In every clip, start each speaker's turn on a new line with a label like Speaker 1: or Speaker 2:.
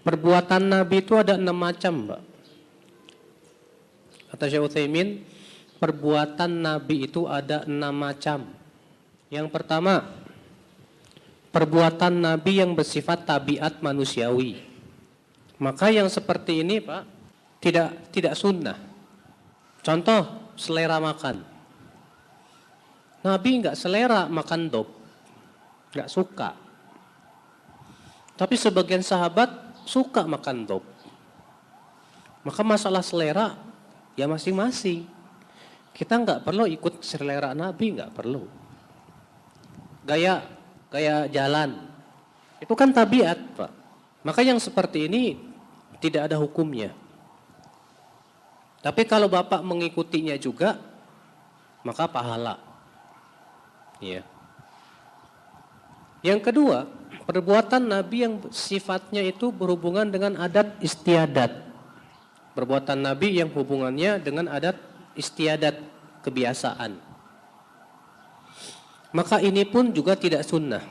Speaker 1: Perbuatan Nabi itu ada 6 macam, Mbak. Kata Syekh Utsaimin, perbuatan Nabi itu ada 6 macam. Yang pertama, perbuatan Nabi yang bersifat tabiat manusiawi. Maka yang seperti ini, Pak, tidak sunnah. Contoh, selera makan. Nabi enggak selera makan dop, enggak suka. Tapi sebagian sahabat suka makan dop. Maka masalah selera ya masing-masing. Kita enggak perlu ikut selera Nabi, enggak perlu. Gaya jalan itu kan tabiat, Pak. Maka yang seperti ini tidak ada hukumnya. Tapi kalau Bapak mengikutinya juga, maka pahala. Ya. Yang kedua, perbuatan Nabi yang sifatnya itu berhubungan dengan adat istiadat. Perbuatan Nabi yang hubungannya dengan adat istiadat, kebiasaan. Maka ini pun juga tidak sunnah.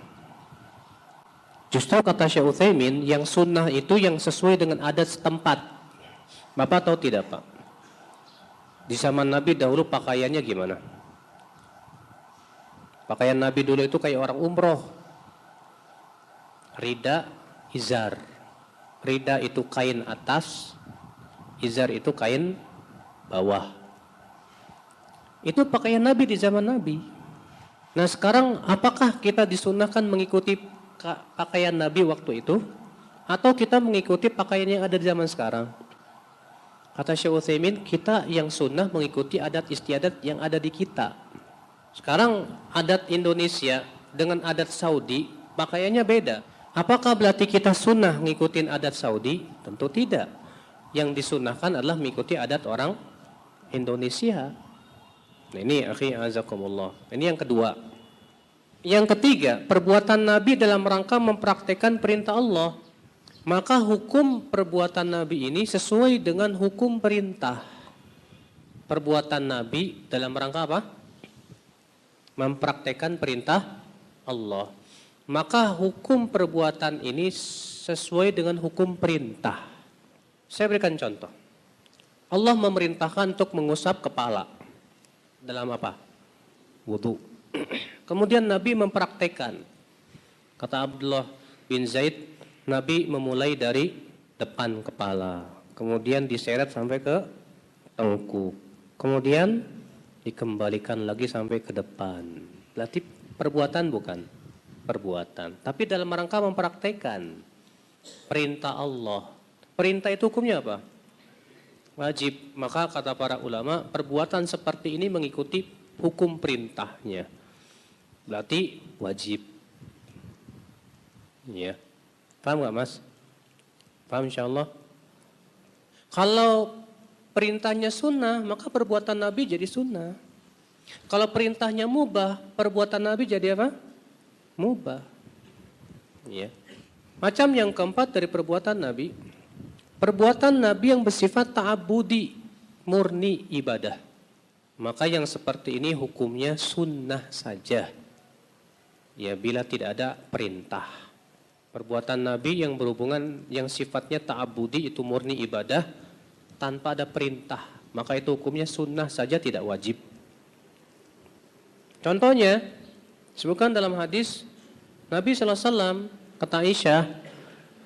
Speaker 1: Justru kata Syekh Utsaimin, yang sunnah itu yang sesuai dengan adat setempat. Bapak tahu tidak, Pak? Di zaman Nabi dahulu pakaiannya gimana? Pakaian Nabi dulu itu kayak orang umroh. Rida, izar. Rida itu kain atas, izar itu kain bawah. Itu pakaian Nabi di zaman Nabi. Nah sekarang apakah kita disunahkan mengikuti pakaian Nabi waktu itu? Atau kita mengikuti pakaian yang ada di zaman sekarang? Kata Syekh Utsaimin, kita yang sunnah mengikuti adat istiadat yang ada di kita. Sekarang adat Indonesia dengan adat Saudi pakaiannya beda. Apakah berarti kita sunnah ngikutin adat Saudi? Tentu tidak. Yang disunahkan adalah mengikuti adat orang Indonesia. Nah ini akhi azakumullah. Ini yang kedua. Yang ketiga, perbuatan Nabi dalam rangka mempraktekkan perintah Allah. Maka hukum perbuatan Nabi ini sesuai dengan hukum perintah. Perbuatan Nabi dalam rangka apa? Mempraktekkan perintah Allah. Maka hukum perbuatan ini sesuai dengan hukum perintah. Saya berikan contoh. Allah memerintahkan untuk mengusap kepala. Dalam apa? Wudu. Kemudian Nabi mempraktekkan. Kata Abdullah bin Zaid, Nabi memulai dari depan kepala, kemudian diseret sampai ke tengkuk, kemudian dikembalikan lagi sampai ke depan. Berarti perbuatan bukan? Perbuatan. Tapi dalam rangka mempraktekkan perintah Allah. Perintah itu hukumnya apa? Wajib. Maka kata para ulama, perbuatan seperti ini mengikuti hukum perintahnya. Berarti wajib. Ya. Paham gak Mas? Paham insyaAllah? Kalau perintahnya sunnah, maka perbuatan Nabi jadi sunnah. Kalau perintahnya mubah, perbuatan Nabi jadi apa? Mubah. Ya. Macam yang keempat dari perbuatan Nabi, perbuatan Nabi yang bersifat ta'abudi, murni ibadah. Maka yang seperti ini hukumnya sunnah saja. Ya, bila tidak ada perintah. Perbuatan Nabi yang berhubungan, yang sifatnya ta'abudi itu murni ibadah tanpa ada perintah, maka itu hukumnya sunnah saja, tidak wajib. Contohnya, sebutkan dalam hadis Nabi SAW, kata Aisyah,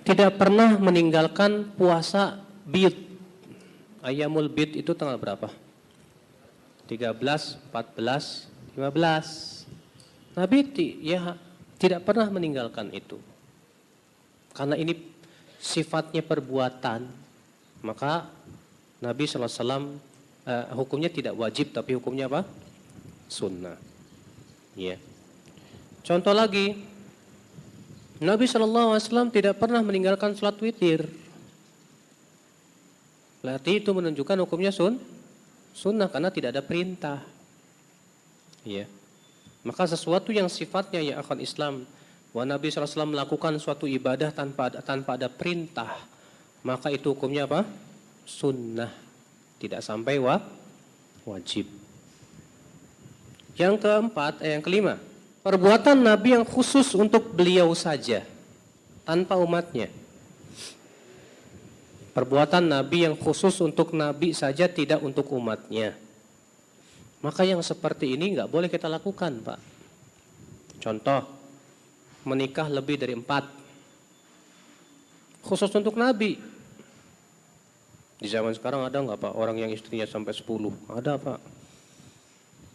Speaker 1: tidak pernah meninggalkan puasa bid. Ayyamul bid itu tanggal berapa? 13, 14, 15. Nabi tidak pernah meninggalkan itu. Karena ini sifatnya perbuatan, maka Nabi SAW hukumnya tidak wajib, tapi hukumnya apa? Sunnah. Ya. Contoh lagi, Nabi SAW tidak pernah meninggalkan sholat witir. Berarti itu menunjukkan hukumnya sunnah karena tidak ada perintah. Ya. Maka sesuatu yang sifatnya ya akan Islam, Nabi SAW melakukan suatu ibadah tanpa ada perintah, maka itu hukumnya apa? Sunnah, tidak sampai wajib. Yang keempat, yang kelima, perbuatan Nabi yang khusus untuk beliau saja, tanpa umatnya. Perbuatan Nabi yang khusus untuk Nabi saja, tidak untuk umatnya. Maka yang seperti ini nggak boleh kita lakukan, Pak. Contoh, menikah lebih dari 4. Khusus untuk Nabi. Di zaman sekarang ada nggak, Pak, orang yang istrinya sampai 10? Ada, Pak.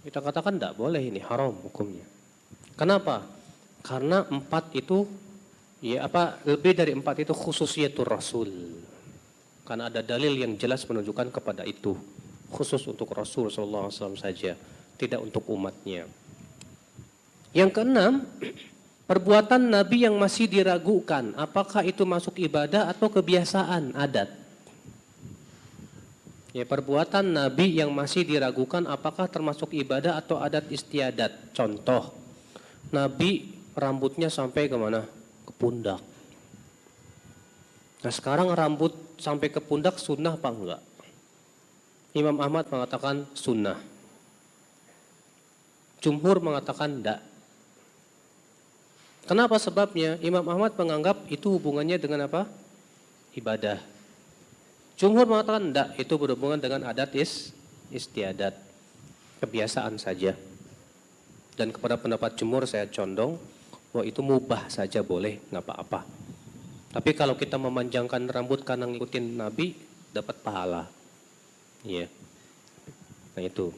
Speaker 1: Kita katakan nggak boleh, ini haram hukumnya. Kenapa? Karena 4 itu, lebih dari 4 itu khususiyatur Rasul. Karena ada dalil yang jelas menunjukkan kepada itu. Khusus untuk Rasul SAW saja, tidak untuk umatnya. Yang keenam, perbuatan Nabi yang masih diragukan, apakah itu masuk ibadah atau kebiasaan adat. Ya, perbuatan Nabi yang masih diragukan apakah termasuk ibadah atau adat istiadat. Contoh, Nabi rambutnya sampai kemana? Ke pundak. Nah, sekarang rambut sampai ke pundak sunnah apa enggak? Imam Ahmad mengatakan sunnah. Jumhur mengatakan enggak. Kenapa sebabnya? Imam Ahmad menganggap itu hubungannya dengan apa? Ibadah. Jumhur mengatakan enggak, itu berhubungan dengan adat istiadat. Kebiasaan saja. Dan kepada pendapat jumhur saya condong bahwa itu mubah saja, boleh, enggak apa-apa. Tapi kalau kita memanjangkan rambut karena ngikutin Nabi, dapat pahala. Iya. Nah itu.